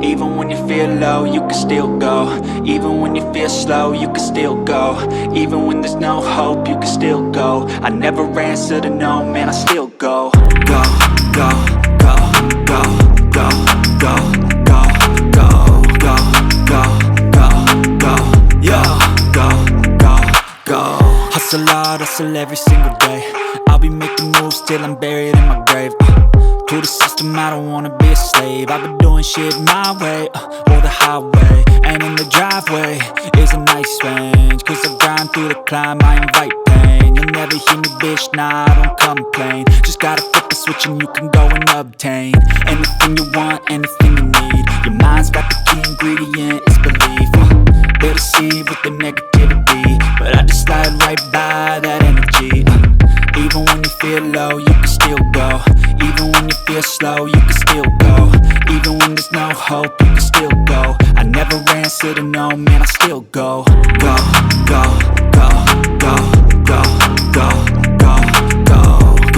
Even when you feel low, you can still go. Even when you feel slow, you can still go. Even when there's no hope, you can still go. I never answer to no, man, I still go. Go, go, go, go, go, go, go, go, go, go, go, go, yo, go, go, go. Hustle hard, hustle every single day. I'll be making moves till I'm buried in my grave. To the system, I don't wanna be a slave. I've been doing shit my way, or the highway. And in the driveway is a nice range, cause I grind through the climb, I invite pain. You'll never hear me, bitch, nah, I don't complain. Just gotta flip the switch and you can go and obtain anything you want, anything you need. Your mind's got the key ingredient, it's belief. They deceive with the negativity, but I just slide right by that energy. Even when you feel low, you can still go. Even when you feel slow, you can still go. Even when there's no hope, you can still go. I never answer to no, man, I still go. Go, go,